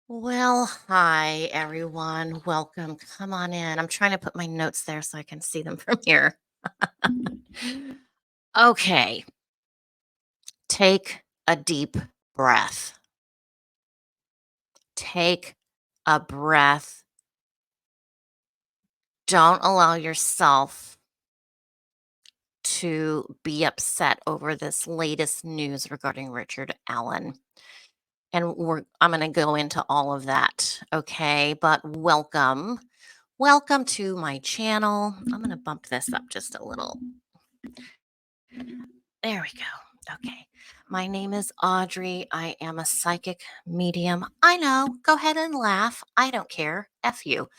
Well, hi everyone. Welcome. Come on in. I'm trying to put my notes there so I can see them from here. Okay, take a deep breath. Take a breath. Don't allow yourself to be upset over this latest news regarding Richard Allen. And I'm going to go into all of that, okay? But welcome. Welcome to my channel. I'm going to bump this up just a little. There we go. Okay. My name is Audrey. I am a psychic medium. I know. Go ahead and laugh. I don't care. F you.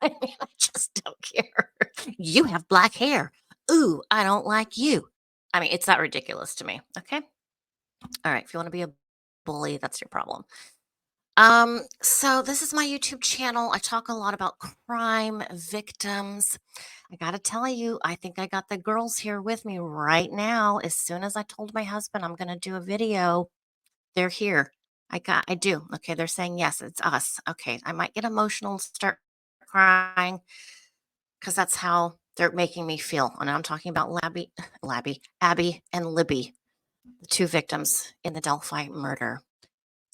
I just don't care. You have black hair. Ooh, I don't like you. I mean, it's that ridiculous to me. Okay. All right. If you want to be a bully, that's your problem. So this is my YouTube channel. I talk a lot about crime victims. I gotta tell you, I think I got the girls here with me right now. As soon as I told my husband I'm gonna do a video, they're here. I do. Okay, they're saying yes, it's us. Okay, I might get emotional and start crying because that's how they're making me feel. And I'm talking about Abby, and Libby, the two victims in the Delphi murder.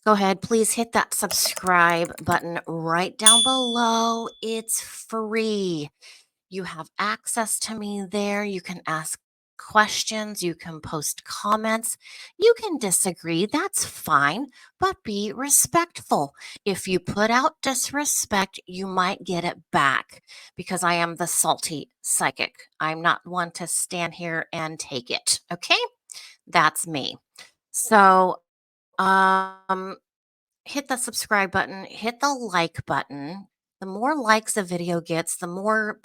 Go ahead, please hit that subscribe button right down below. It's free. You have access to me there. You can ask questions. You can post comments. You can disagree. That's fine, but be respectful. If you put out disrespect, you might get it back because I am the salty psychic. I'm not one to stand here and take it. Okay? That's me. So, um, hit the subscribe button, hit the like button. The more likes a video gets, the more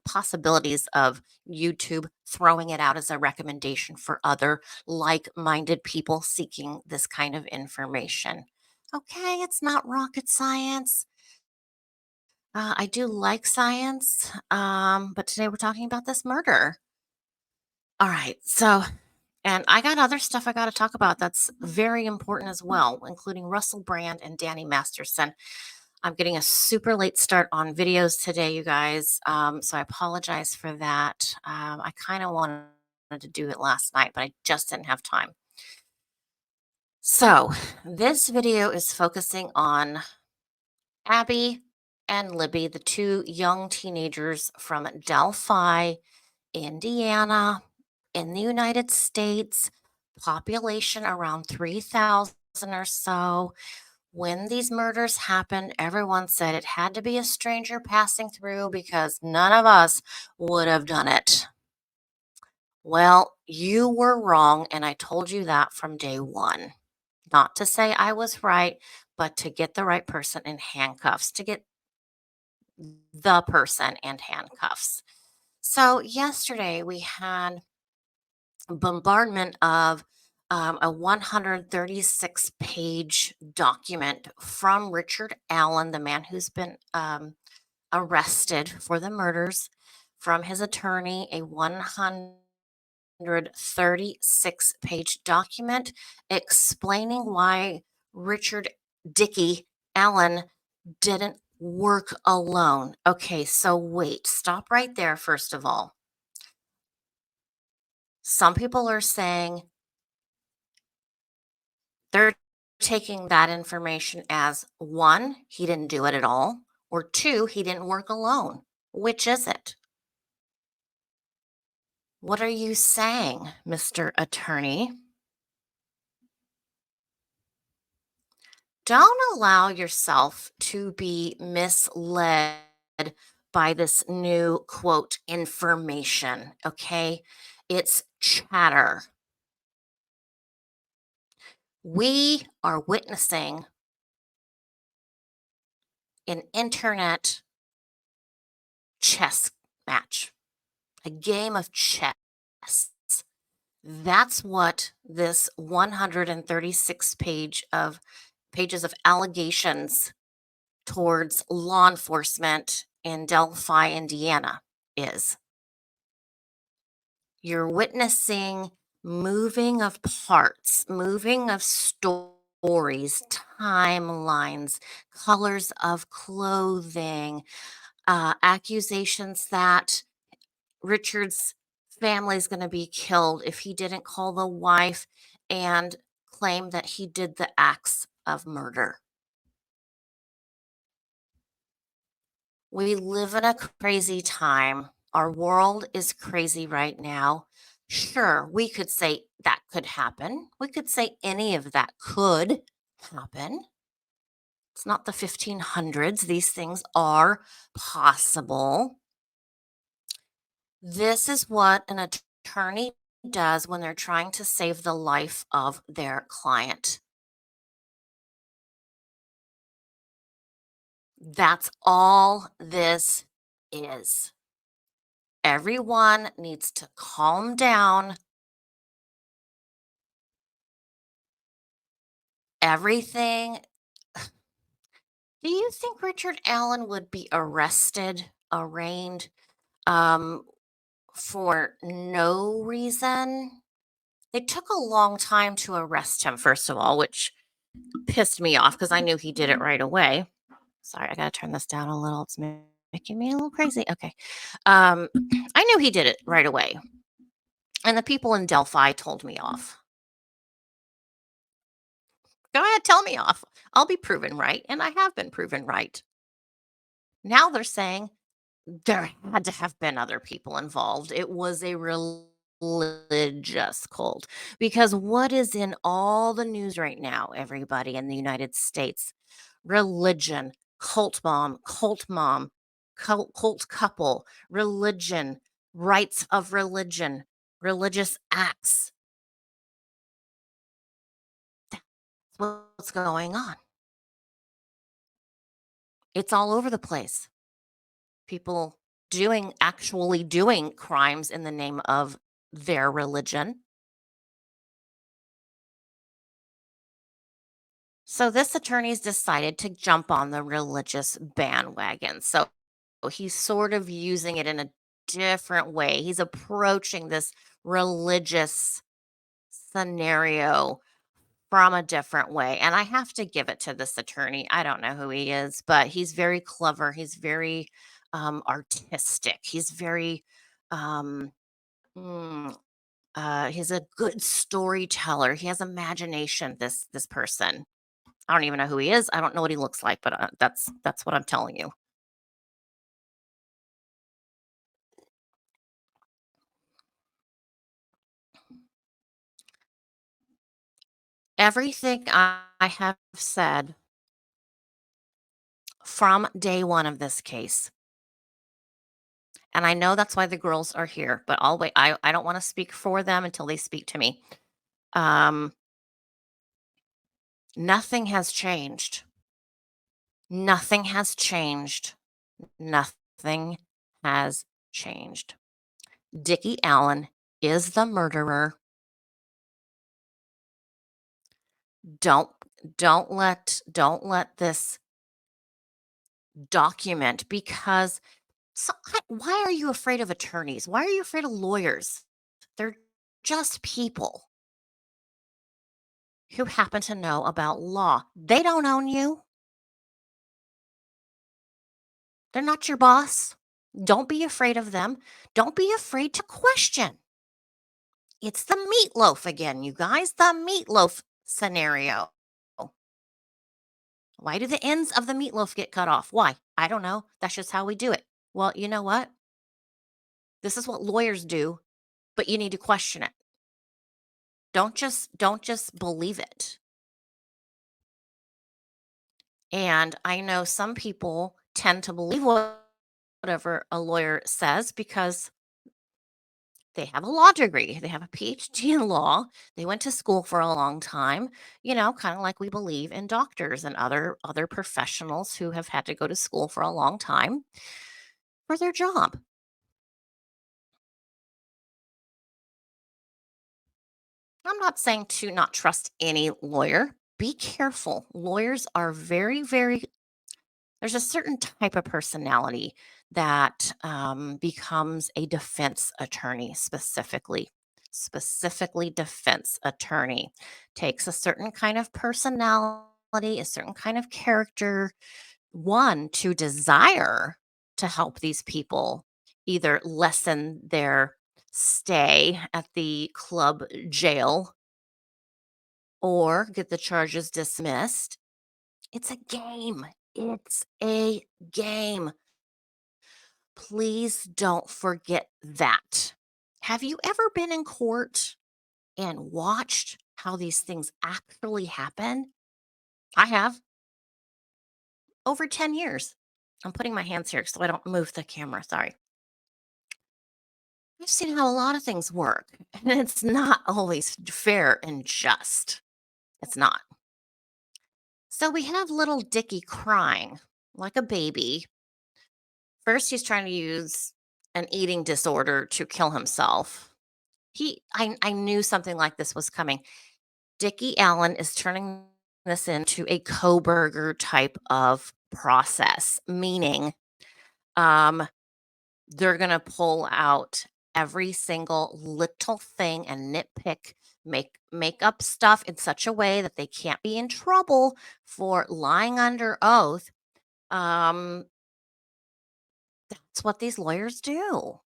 possibilities of YouTube throwing it out as a recommendation for other like-minded people seeking this kind of information. Okay, it's not rocket science. I do like science, but today we're talking about this murder. All right, so and I got other stuff I got to talk about that's very important as well, including Russell Brand and Danny Masterson. I'm getting a super late start on videos today, you guys. So I apologize for that. I kind of wanted to do it last night, but I just didn't have time. So this video is focusing on Abby and Libby, the two young teenagers from Delphi, Indiana, in the United States, population around 3,000 or so. When these murders happened, everyone said it had to be a stranger passing through because none of us would have done it. Well, you were wrong, and I told you that from day one. Not to say I was right, but to get the right person in handcuffs, to get the person in handcuffs. So, yesterday we had bombardment of a 136-page document from Richard Allen, the man who's been arrested for the murders, from his attorney, a 136-page document explaining why Richard Dickey Allen didn't work alone. Okay, so wait, stop right there, first of all. Some people are saying they're taking that information as one, he didn't do it at all, or two, he didn't work alone. Which is it? What are you saying, Mr. Attorney? Don't allow yourself to be misled by this new quote information, okay? It's chatter. We are witnessing an internet chess match, a game of chess. That's what this 136 pages of allegations towards law enforcement in Delphi, Indiana is. You're witnessing moving of parts, moving of stories, timelines, colors of clothing, accusations that Richard's family is going to be killed if he didn't call the wife and claim that he did the acts of murder. We live in a crazy time. Our world is crazy right now. Sure, we could say that could happen. We could say any of that could happen. It's not the 1500s. These things are possible. This is what an attorney does when they're trying to save the life of their client. That's all this is. Everyone needs to calm down. Everything. Do you think Richard Allen would be arrested, arraigned, um, for no reason? They took a long time to arrest him, first of all, which pissed me off because I knew he did it right away. Sorry, I gotta turn this down a little. It's making me a little crazy. Okay. Um, I knew he did it right away. And the people in Delphi told me off. Go ahead, tell me off. I'll be proven right. And I have been proven right. Now they're saying there had to have been other people involved. It was a religious cult. Because what is in all the news right now, everybody in the United States? Religion, cult mom, cult couple, religion, rights of religion, religious acts. That's what's going on. It's all over the place. People actually doing crimes in the name of their religion. So this attorney's decided to jump on the religious bandwagon. So he's sort of using it in a different way. He's approaching this religious scenario from a different way. And I have to give it to this attorney. I don't know who he is, but he's very clever. He's very artistic. He's very um, mm, he's a good storyteller. He has imagination. This person. I don't even know who he is. I don't know what he looks like, but that's what I'm telling you. Everything I have said from day one of this case, and I know that's why the girls are here, but I'll wait. I don't want to speak for them until they speak to me. Um, Nothing has changed. Nothing has changed. Nothing has changed. Dickie Allen is the murderer. Don't don't let this document because why are you afraid of attorneys? Why are you afraid of lawyers? They're just people who happen to know about law. They don't own you. They're not your boss. Don't be afraid of them. Don't be afraid to question. It's the meatloaf again, you guys. The meatloaf scenario. Why do the ends of the meatloaf get cut off? Why? I don't know. That's just how we do it. Well, you know what? This is what lawyers do, but you need to question it. Don't just believe it. And I know some people tend to believe whatever a lawyer says because they have a law degree. They have a PhD in law. They went to school for a long time, kind of like we believe in doctors and other professionals who have had to go to school for a long time for their job. I'm not saying to not trust any lawyer. Be careful. Lawyers are very, very, there's a certain type of personality that becomes a defense attorney specifically. specifically defense attorney. Takes a certain kind of personality, a certain kind of character, one, to desire to help these people either lessen their stay at the club jail or get the charges dismissed. It's a game. It's a game. Please don't forget that. Have you ever been in court and watched how these things actually happen? I have over 10 years. I'm putting my hands here so I don't move the camera. Sorry. I've seen how a lot of things work, and it's not always fair and just. It's not. So we have little Dicky crying like a baby. First, he's trying to use an eating disorder to kill himself. I knew something like this was coming. Dickie Allen is turning this into a Koberger type of process, meaning um, they're going to pull out every single little thing and nitpick, make up stuff in such a way that they can't be in trouble for lying under oath. Um, that's what these lawyers do.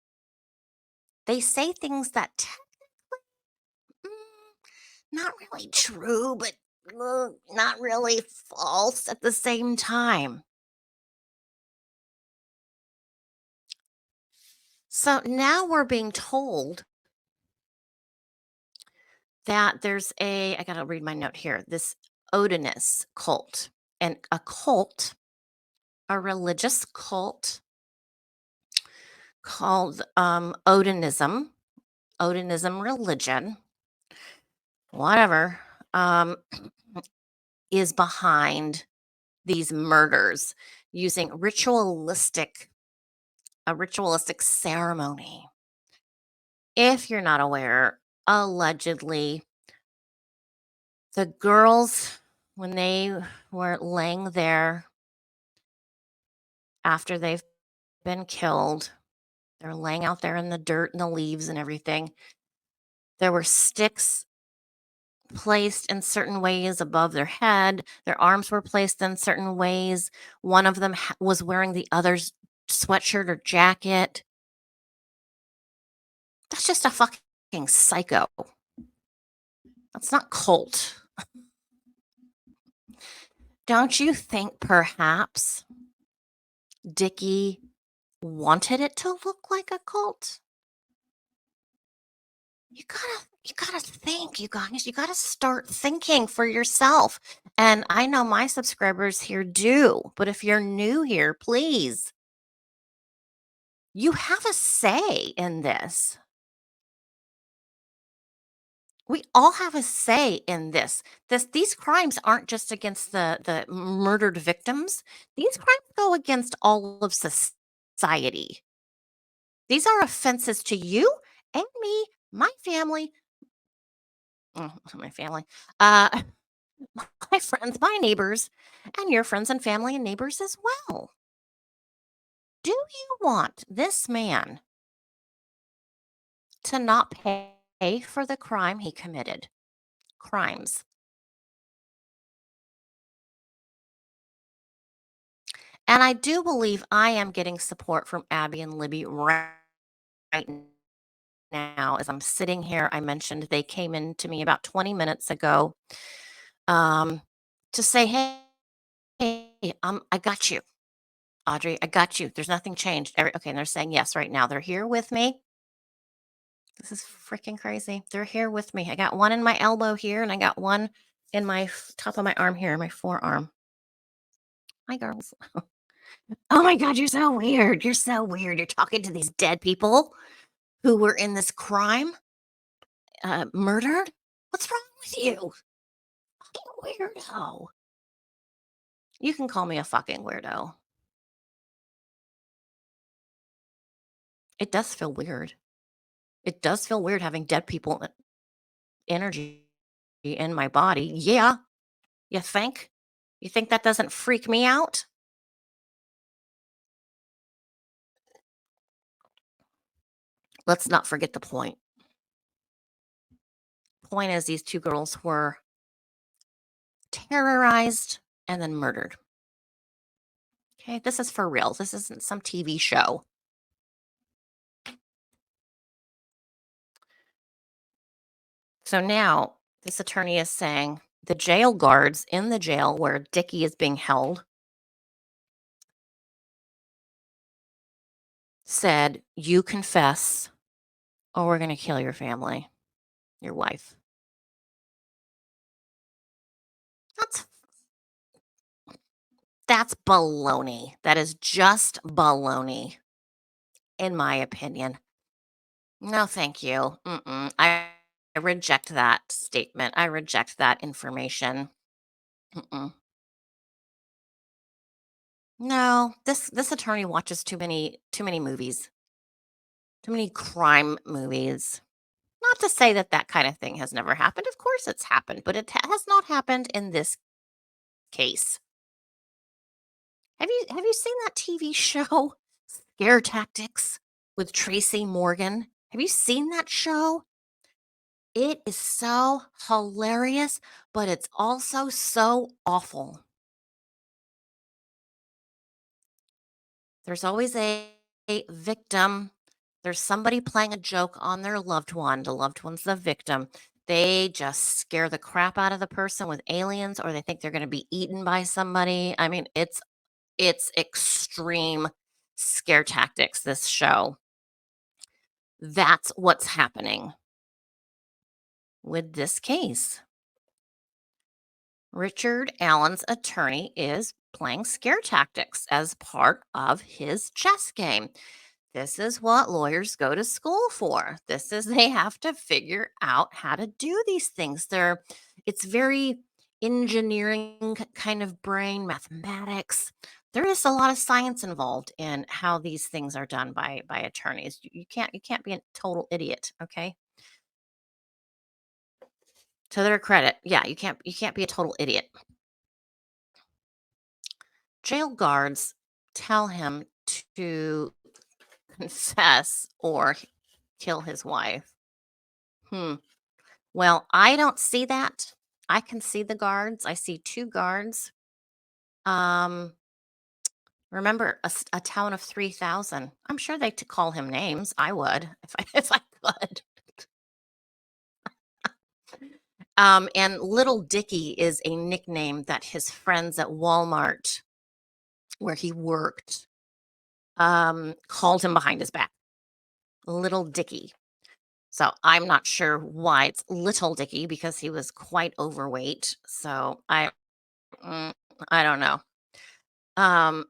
They say things that mm, not really true, but not really false at the same time. So now we're being told that there's I got to read my note here, this Odinist cult. And a cult, a religious cult called Odinism religion, whatever, um, is behind these murders using a ritualistic ceremony. If you're not aware, allegedly, the girls, when they were laying there after they've been killed, they're laying out there in the dirt and the leaves and everything. There were sticks placed in certain ways above their head. Their arms were placed in certain ways. One of them was wearing the other's sweatshirt or jacket. That's just a fucking psycho. That's not cult. Don't you think perhaps Dickie wanted it to look like a cult? You gotta think, you guys. You gotta start thinking for yourself. And I know my subscribers here do, but if you're new here, please, you have a say in this. We all have a say in this. These crimes aren't just against the murdered victims. These crimes go against all of society. These are offenses to you and me, my family, my family, uh, my friends, my neighbors, and your friends and family and neighbors as well. Do you want this man to not pay for the crime he committed? Crimes. And I do believe I am getting support from Abby and Libby right now as I'm sitting here. I mentioned they came in to me about 20 minutes ago um, to say, hey, I got you, Audrey. I got you. There's nothing changed. Okay, and they're saying yes right now. They're here with me. This is freaking crazy. They're here with me. I got one in my elbow here, and I got one in my top of my arm here, my forearm. Hi, girls. Oh my God, you're so weird. You're so weird. You're talking to these dead people who were in this crime, murdered. What's wrong with you? Fucking weirdo. You can call me a fucking weirdo. It does feel weird. It does feel weird having dead people energy in my body. Yeah, you think? You think that doesn't freak me out? Let's not forget the point. point is these two girls were terrorized and then murdered. Okay, this is for real. This isn't some TV show. So now this attorney is saying the jail guards in the jail where Dickie is being held said, "You confess, or we're going to kill your family, your wife." That's that's baloney. That is just baloney, in my opinion. No, thank you. I reject that statement. I reject that information. Mm-mm. No, this attorney watches too many movies, too many crime movies. Not to say that that kind of thing has never happened. Of course, it's happened, but it has not happened in this case. Have you seen that TV show, Scare Tactics, with Tracy Morgan? Have you seen that show? It is so hilarious, but it's also so awful. There's always a victim. There's somebody playing a joke on their loved one. The loved one's the victim. They just scare the crap out of the person with aliens, or they think they're going to be eaten by somebody. I mean, it's extreme scare tactics, this show. That's what's happening with this case. Richard Allen's attorney is playing scare tactics as part of his chess game. This is what lawyers go to school for. This is they have to figure out how to do these things. It's very engineering kind of brain, mathematics. There is a lot of science involved in how these things are done by attorneys. You can't be a total idiot, okay? To their credit. Yeah, you can't be a total idiot. Jail guards tell him to confess or kill his wife. Hmm. Well, I don't see that. I can see the guards. I see 2 guards. Um, remember a town of 3,000. I'm sure they to call him names. I would if I if I could. And Little Dicky is a nickname that his friends at Walmart, where he worked, called him behind his back. Little Dicky. So I'm not sure why it's Little Dicky because he was quite overweight. So mm, I don't know. Um,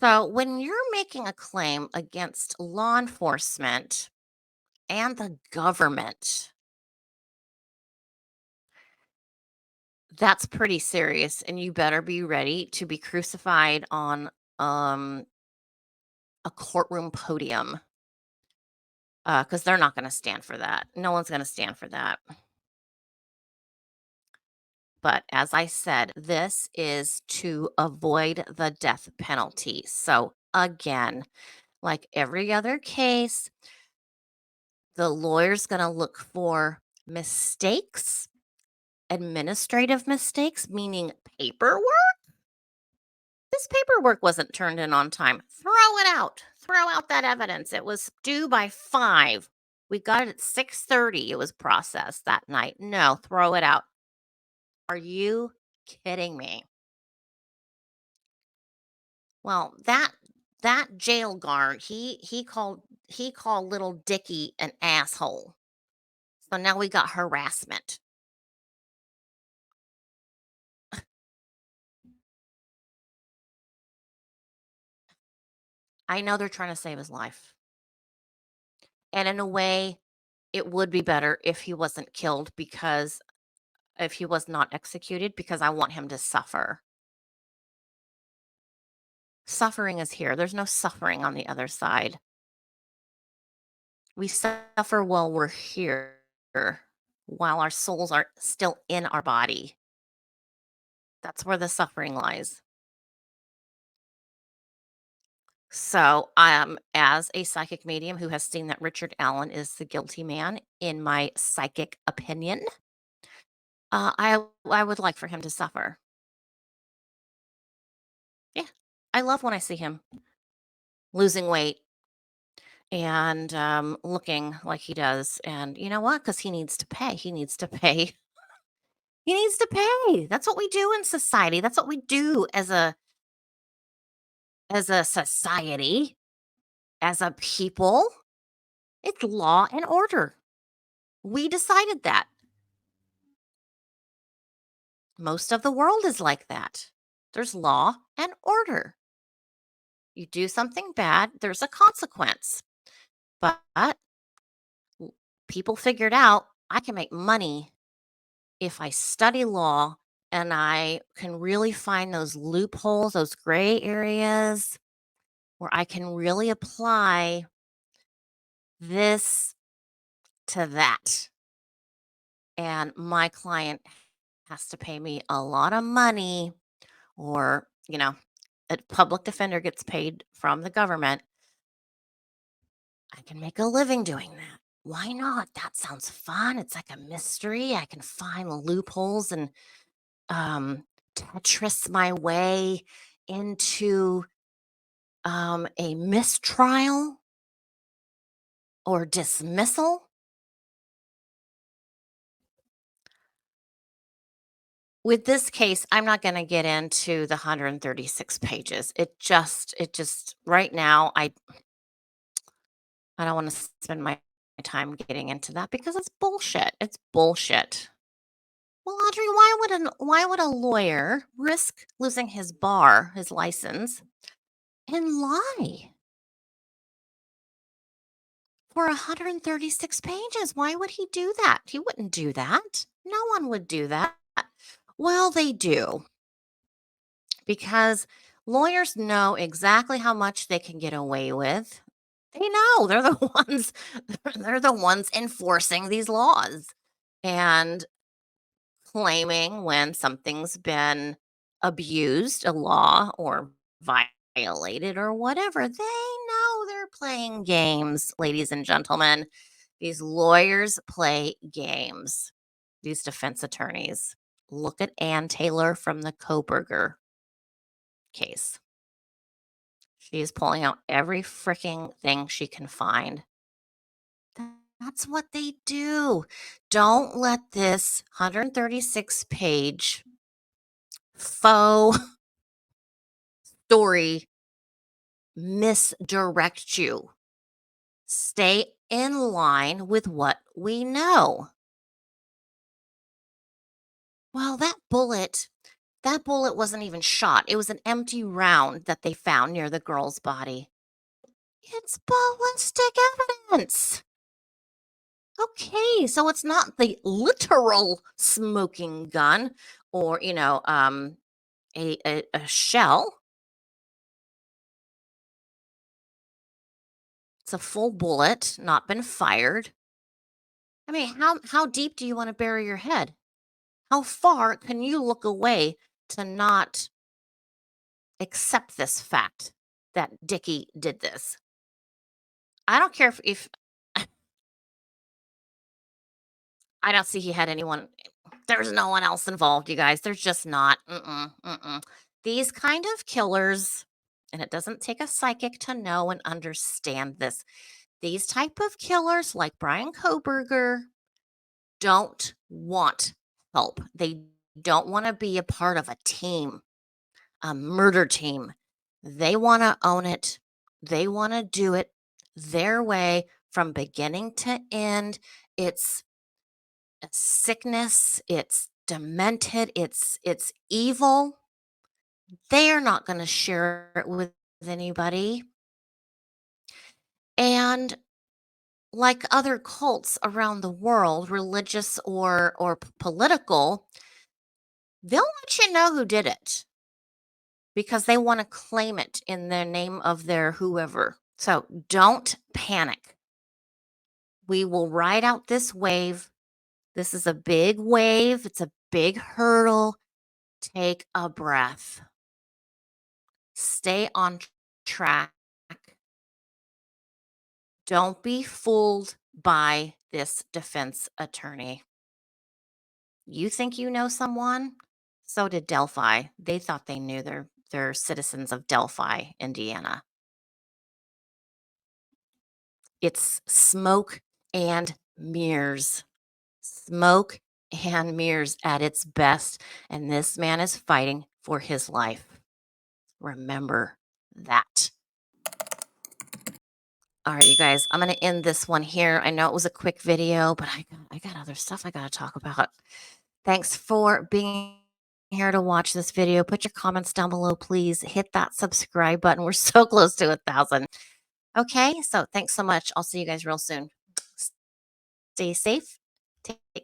so when you're making a claim against law enforcement and the government, that's pretty serious, and you better be ready to be crucified on um, a courtroom podium because they're not going to stand for that. No one's going to stand for that. But as I said, this is to avoid the death penalty. So, again, like every other case, the lawyer's going to look for mistakes, administrative mistakes, meaning paperwork. This paperwork wasn't turned in on time. Throw it out. Throw out that evidence. It was due by 5. We got it at 6:30. It was processed that night. No, throw it out. Are you kidding me? Well, that jail guard, he called little Dicky an asshole. So now we got harassment. I know they're trying to save his life. And in a way, it would be better if he wasn't killed because if he was not executed because I want him to suffer. Suffering is here. There's no suffering on the other side. We suffer while we're here, while our souls are still in our body. That's where the suffering lies. So, as a psychic medium who has seen that Richard Allen is the guilty man, in my psychic opinion, I would like for him to suffer. Yeah, I love when I see him losing weight and looking like he does. And you know what? Because he needs to pay. He needs to pay. He needs to pay. That's what we do in society. That's what we do as a society, as a people. It's law and order. We decided that. Most of the world is like that. There's law and order. You do something bad, there's a consequence. But people figured out I can make money if I study law and I can really find those loopholes, those gray areas where I can really apply this to that. And my client has to pay me a lot of money, or, a public defender gets paid from the government. I can make a living doing that. Why not? That sounds fun. It's like a mystery. I can find loopholes and Tetris my way into a mistrial or dismissal. With this case, I'm not going to get into the 136 pages. It just right now I don't want to spend my time getting into that because it's bullshit. It's bullshit. Well, Audrey, why would a lawyer risk losing his license, and lie for 136 pages? Why would he do that? He wouldn't do that. No one would do that. Well, they do, because lawyers know exactly how much they can get away with. They know they're the ones they're the ones enforcing these laws and claiming when something's been abused, a law, or violated or whatever. They know they're playing games, ladies and gentlemen. These lawyers play games, these defense attorneys. Look at Ann Taylor from the Koberger case. She is pulling out every freaking thing she can find. That's what they do. Don't let this 136-page faux story misdirect you. Stay in line with what we know. Well, that bullet wasn't even shot. It was an empty round that they found near the girl's body. It's ballistic evidence. Okay, so it's not the literal smoking gun or, a shell. It's a full bullet, not been fired. I mean, how deep do you want to bury your head? How far can you look away to not accept this fact that Dickie did this? I don't care if I don't see he had anyone. There's no one else involved, you guys. There's just not. Mm-mm, mm-mm. These kind of killers, and it doesn't take a psychic to know and understand this. These type of killers, like Brian Koberger, don't want help. They don't want to be a part of a team, a murder team. They want to own it. They want to do it their way from beginning to end. It's a sickness, it's demented, it's evil. They're not going to share it with anybody. And like other cults around the world, religious or political, they'll let you know who did it because they want to claim it in the name of their whoever. So don't panic. We will ride out this wave. This is a big wave, it's a big hurdle. Take a breath. Stay on track. Don't be fooled by this defense attorney. You think you know someone? So did Delphi. They thought they knew their citizens of Delphi, Indiana. It's smoke and mirrors. Smoke and mirrors at its best. And this man is fighting for his life. Remember that. All right, you guys, I'm going to end this one here. I know it was a quick video, but I got other stuff I got to talk about. Thanks for being here to watch this video. Put your comments down below, please. Hit that subscribe button. We're so close to 1,000. Okay, so thanks so much. I'll see you guys real soon. Stay safe. Take care.